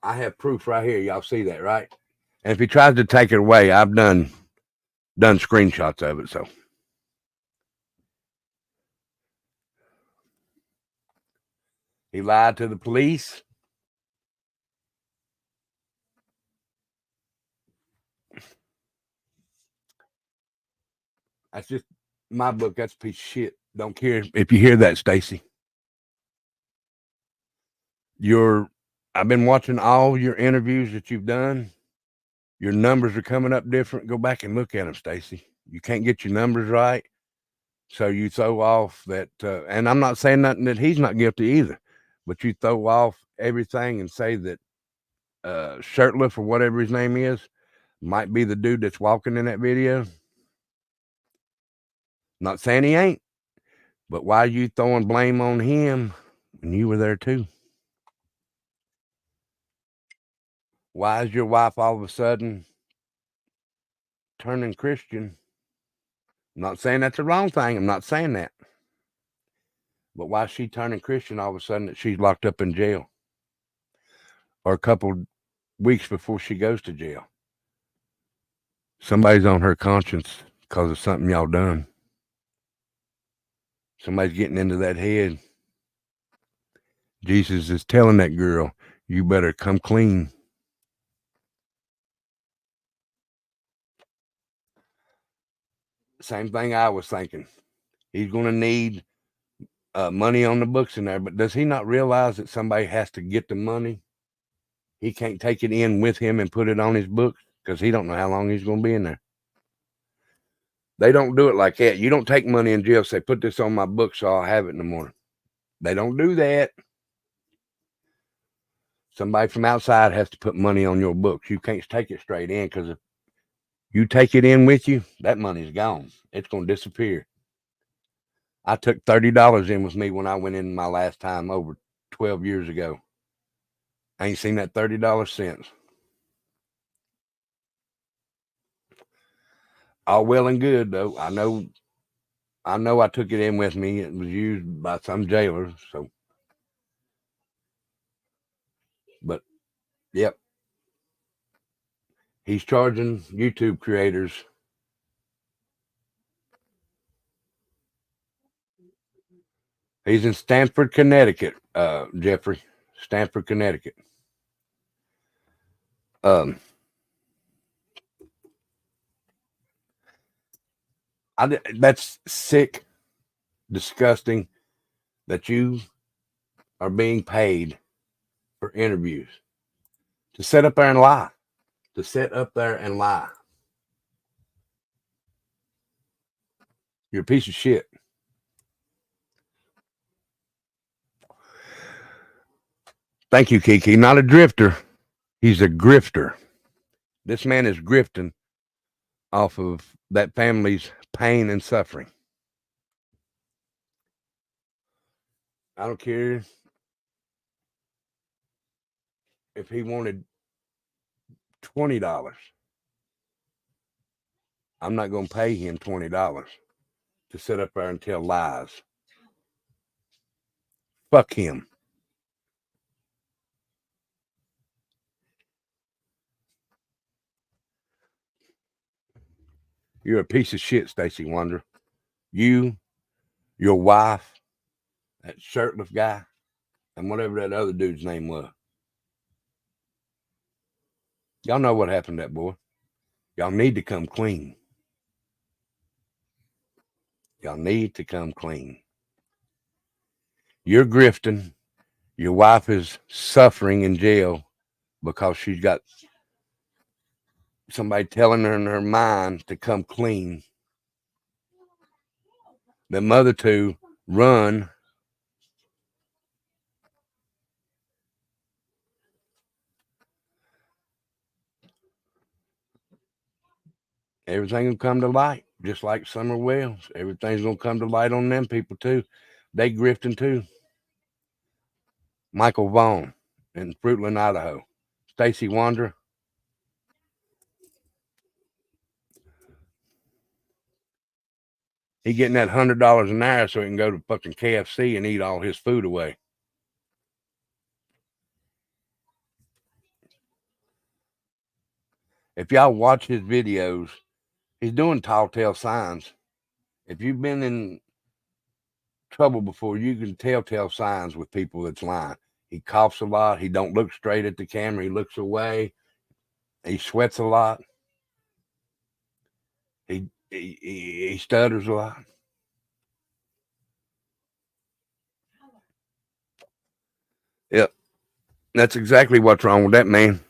I have proof right here. Y'all see that, right? And if he tries to take it away, I've done screenshots of it. So he lied to the police. That's just my book. That's a piece of shit. Don't care if you hear that, Stacy. I've been watching all your interviews that you've done. Your numbers are coming up different. Go back and look at them, Stacy. You can't get your numbers right. So you throw off that, and I'm not saying nothing that he's not guilty either, but you throw off everything and say that Shirtless or whatever his name is might be the dude that's walking in that video. Not saying he ain't, but why are you throwing blame on him when you were there too? Why is your wife all of a sudden turning Christian I'm not saying that's the wrong thing. I'm not saying that. But why is she turning Christian all of a sudden that she's locked up in jail? Or a couple weeks before she goes to jail. Somebody's on her conscience because of something y'all done. Somebody's getting into that head. Jesus is telling that girl, you better come clean. Same thing I was thinking. He's going to need money on the books in there, but does he not realize that somebody has to get the money? He can't take it in with him and put it on his books because he don't know how long he's going to be in there. They don't do it like that. You don't take money in jail, say, put this on my book so I'll have it in the morning. They don't do that. Somebody from outside has to put money on your books. You can't take it straight in because if you take it in with you, that money's gone. It's going to disappear. I took $30 in with me when I went in my last time over 12 years ago. I ain't seen that $30 since. All well and good, though. I know I took it in with me. It was used by some jailers, so. But, yep. He's charging YouTube creators. He's in Stamford, Connecticut, Jeffrey. Stamford, Connecticut. That's sick, disgusting that you are being paid for interviews to sit up there and lie. To sit up there and lie. You're a piece of shit. Thank you, Kiki. Not a drifter. He's a grifter. This man is grifting off of that family's pain and suffering. I don't care if he wanted $20. I'm not going to pay him $20 to sit up there and tell lies. Fuck him. You're a piece of shit, Stacey Wonder. You, your wife, that shirtless guy, and whatever that other dude's name was. Y'all know what happened to that boy. Y'all need to come clean. Y'all need to come clean. You're grifting. Your wife is suffering in jail because she's got somebody telling her in her mind to come clean. The mother two run. Everything will come to light, just like Summer Wells. Everything's going to come to light on them people, too. They grifting, too. Michael Vaughn in Fruitland, Idaho. Stacey Wander. He getting that $100 an hour so he can go to fucking KFC and eat all his food away. If y'all watch his videos, he's doing tall tale signs. If you've been in trouble before, you can tell signs with people that's lying. He coughs a lot. He don't look straight at the camera. He looks away. He sweats a lot. He stutters a lot. Yep. That's exactly what's wrong with that man.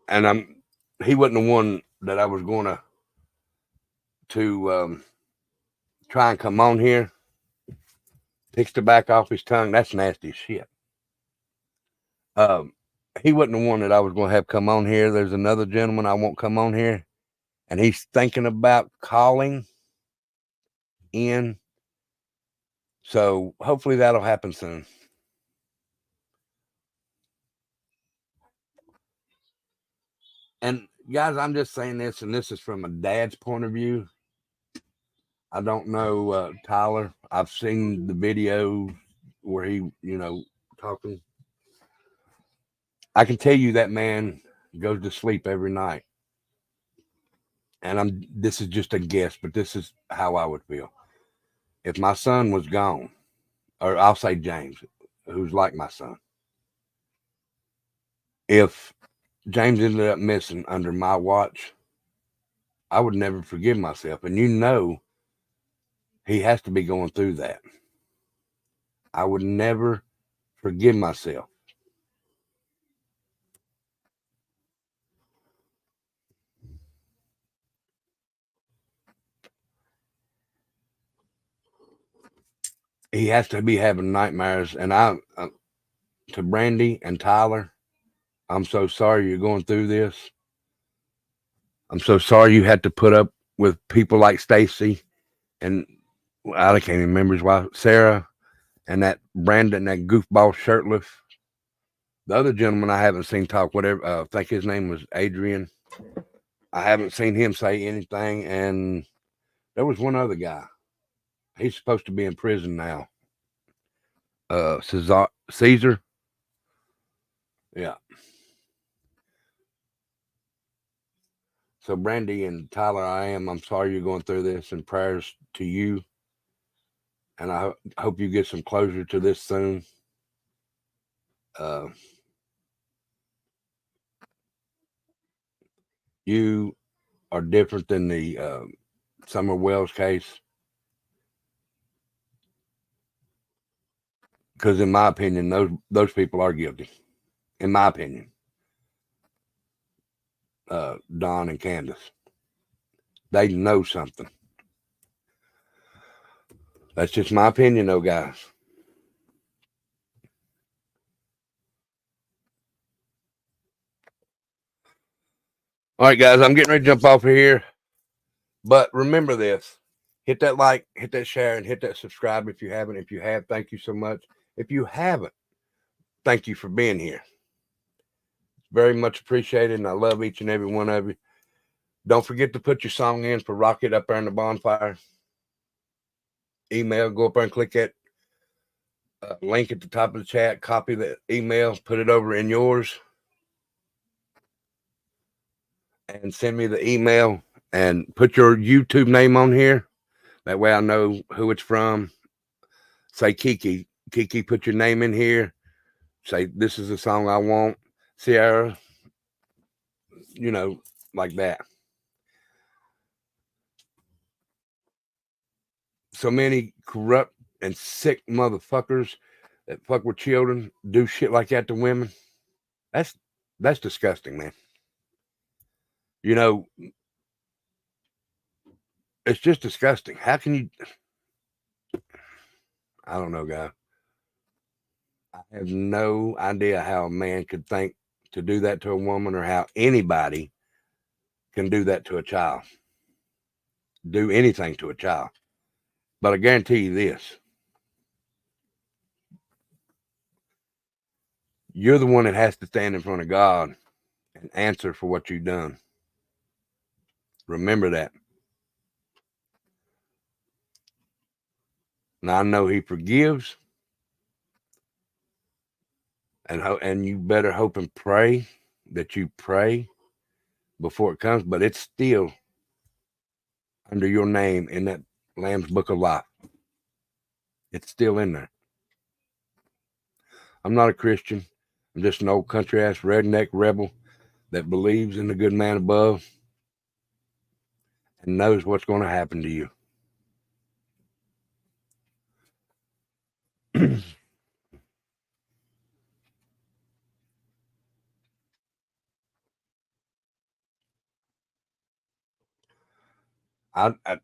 And he wasn't the one that I was going to try and come on here. Takes the back off his tongue. That's nasty as shit. He wasn't the one that I was going to have come on here. There's another gentleman I won't come on here. and he's thinking about calling in. So hopefully that'll happen soon. And guys, I'm just saying this, and this is from a dad's point of view. I don't know Tyler. I've seen the video where he, talking. I can tell you that man goes to sleep every night. And this is just a guess, but this is how I would feel. If my son was gone, or I'll say James, who's like my son. If James ended up missing under my watch, I would never forgive myself. And he has to be going through that. I would never forgive myself. He has to be having nightmares. And to Brandy and Tyler, I'm so sorry you're going through this. I'm so sorry you had to put up with people like Stacy and I can't even remember his wife, Sarah, and that Brandon, that goofball shirtless. The other gentleman I haven't seen talk, whatever, I think his name was Adrian. I haven't seen him say anything. And there was one other guy. He's supposed to be in prison now. Caesar. Yeah. So Brandy and Tyler, I'm sorry you're going through this, and prayers to you. And I hope you get some closure to this soon. You are different than the Summer Wells case. Because in my opinion, those people are guilty. In my opinion. Don and Candace. They know something. That's just my opinion though, guys. All right, guys, I'm getting ready to jump off of here. But remember this. Hit that like, hit that share, and hit that subscribe if you haven't. If you have, thank you so much. If you haven't, thank you for being here. Very much appreciated, and I love each and every one of you. Don't forget to put your song in for Rocket up there in the bonfire. Email, go up there and click that link at the top of the chat. Copy the email, put it over in yours, and send me the email. And put your YouTube name on here. That way I know who it's from. Say Kiki. Kiki, put your name in here. Say, this is the song I want. Sierra. Like that. So many corrupt and sick motherfuckers that fuck with children do shit like that to women. That's disgusting, man. It's just disgusting. How can you? I don't know, guy. I have no idea how a man could think to do that to a woman, or how anybody can do that to a child. Do anything to a child. But I guarantee you this. You're the one that has to stand in front of God and answer for what you've done. Remember that. Now I know he forgives. And you better hope and pray that you pray before it comes, but it's still under your name in that Lamb's Book of Life. It's still in there. I'm not a Christian. I'm just an old country ass redneck rebel that believes in the good man above and knows what's going to happen to you.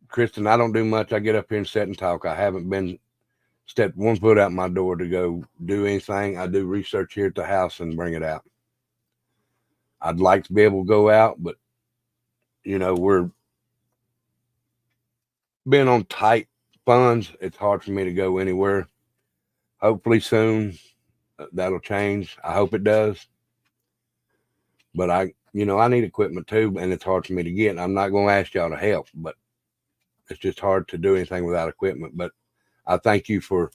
Kristen, I don't do much. I get up here and sit and talk. I haven't stepped one foot out my door to go do anything. I do research here at the house and bring it out. I'd like to be able to go out, but you know, we're being on tight funds. It's hard for me to go anywhere. Hopefully soon that'll change. I hope it does. But I need equipment too, and it's hard for me to get. I'm not going to ask y'all to help, but it's just hard to do anything without equipment. But I thank you for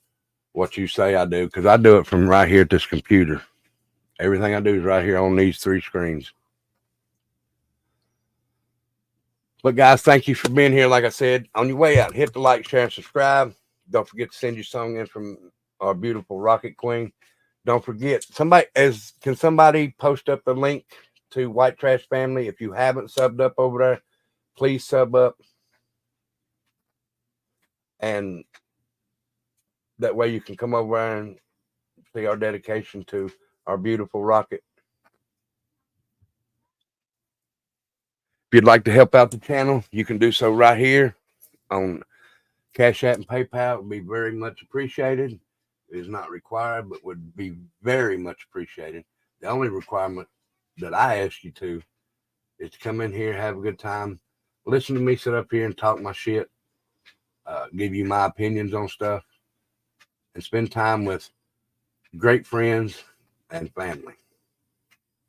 what you say I do, because I do it from right here at this computer. Everything I do is right here on these 3 screens. But guys, thank you for being here. Like I said, on your way out, hit the like, share, and subscribe. Don't forget to send your song in from our beautiful Rocket Queen. Don't forget, can somebody post up the link to White Trash Family? If you haven't subbed up over there, please sub up. And that way you can come over there and see our dedication to our beautiful Rocket. If you'd like to help out the channel, you can do so right here on Cash App and PayPal. It would be very much appreciated. It is not required, but would be very much appreciated. The only requirement that I ask you to is to come in here, have a good time, listen to me sit up here and talk my shit, give you my opinions on stuff, and spend time with great friends and family.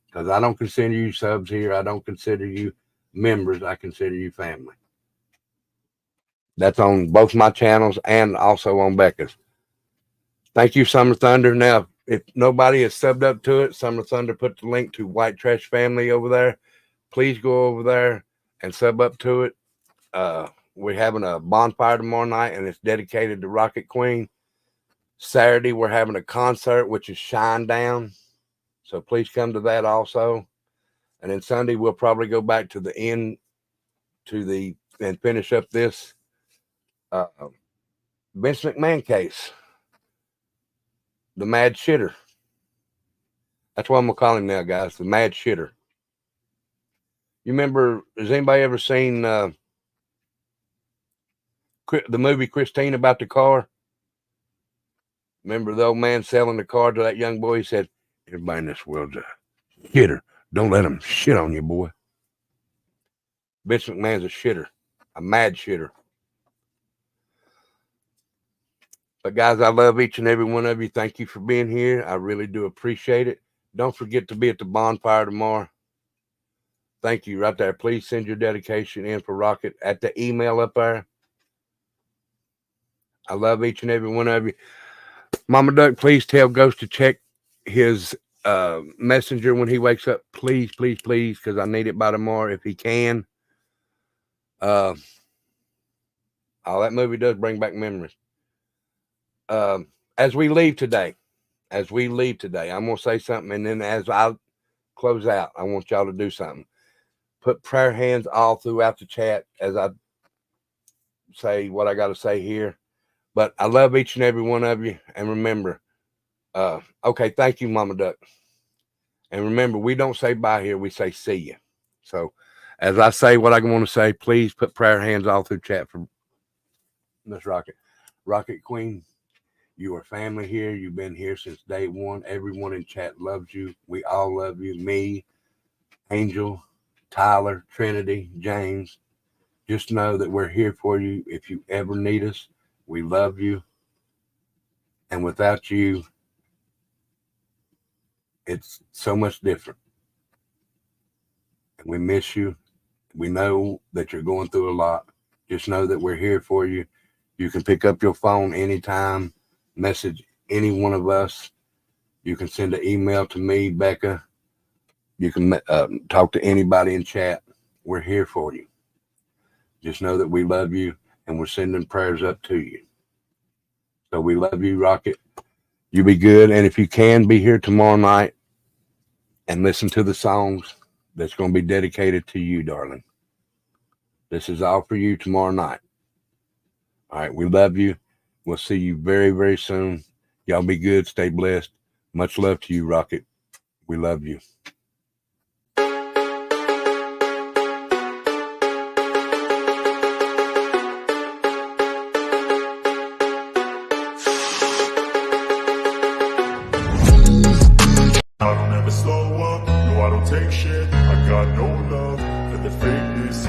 Because I don't consider you subs here. I don't consider you members. I consider you family. That's on both my channels and also on Becca's. Thank you, Summer Thunder. Now, if nobody has subbed up to it, Summer Thunder put the link to White Trash Family over there. Please go over there and sub up to it. We're having a bonfire tomorrow night, and it's dedicated to Rocket Queen. Saturday, we're having a concert, which is Shine Down. So please come to that also. And then Sunday, we'll probably go back to the end and finish up this Vince McMahon case. The Mad Shitter. That's what I'm going to call him now, guys. The Mad Shitter. You remember, has anybody ever seen the movie Christine about the car? Remember the old man selling the car to that young boy? He said, everybody in this world's a shitter. Don't let them shit on you, boy. Vince McMahon's a shitter. A mad shitter. But guys, I love each and every one of you. Thank you for being here. I really do appreciate it. Don't forget to be at the bonfire tomorrow. Thank you right there. Please send your dedication in for Rocket at the email up there. I love each and every one of you. Mama Duck, please tell Ghost to check his messenger when he wakes up. Please, please, please, because I need it by tomorrow if he can. Oh, that movie does bring back memories. As we leave today, I'm going to say something, and then as I close out, I want y'all to do something. Put prayer hands all throughout the chat as I say what I got to say here. But I love each and every one of you. And remember, okay, thank you, Mama Duck. And remember, we don't say bye here. We say see you. So as I say what I want to say, please put prayer hands all through chat for Miss Rocket. Rocket Queen, you are family here. You've been here since day one. Everyone in chat loves you. We all love you. Me, Angel, Tyler, Trinity, James. Just know that we're here for you if you ever need us. We love you. And without you, it's so much different. And we miss you. We know that you're going through a lot. Just know that we're here for you. You can pick up your phone anytime, message any one of us. You can send an email to me, Becca. You can talk to anybody in chat. We're here for you. Just know that we love you, and we're sending prayers up to you. So we love you, Rocket. You be good. And if you can, be here tomorrow night and listen to the songs that's going to be dedicated to you, darling. This is all for you tomorrow night. All right, we love you. We'll see you very, very soon. Y'all be good. Stay blessed. Much love to you, Rocket. We love you. I don't ever slow up, no I don't take shit. I got no love for the fakeness.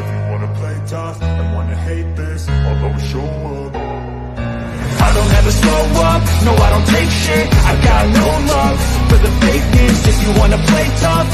never slow up, no I don't take shit. I got no love for the fakeness. If you wanna play tough,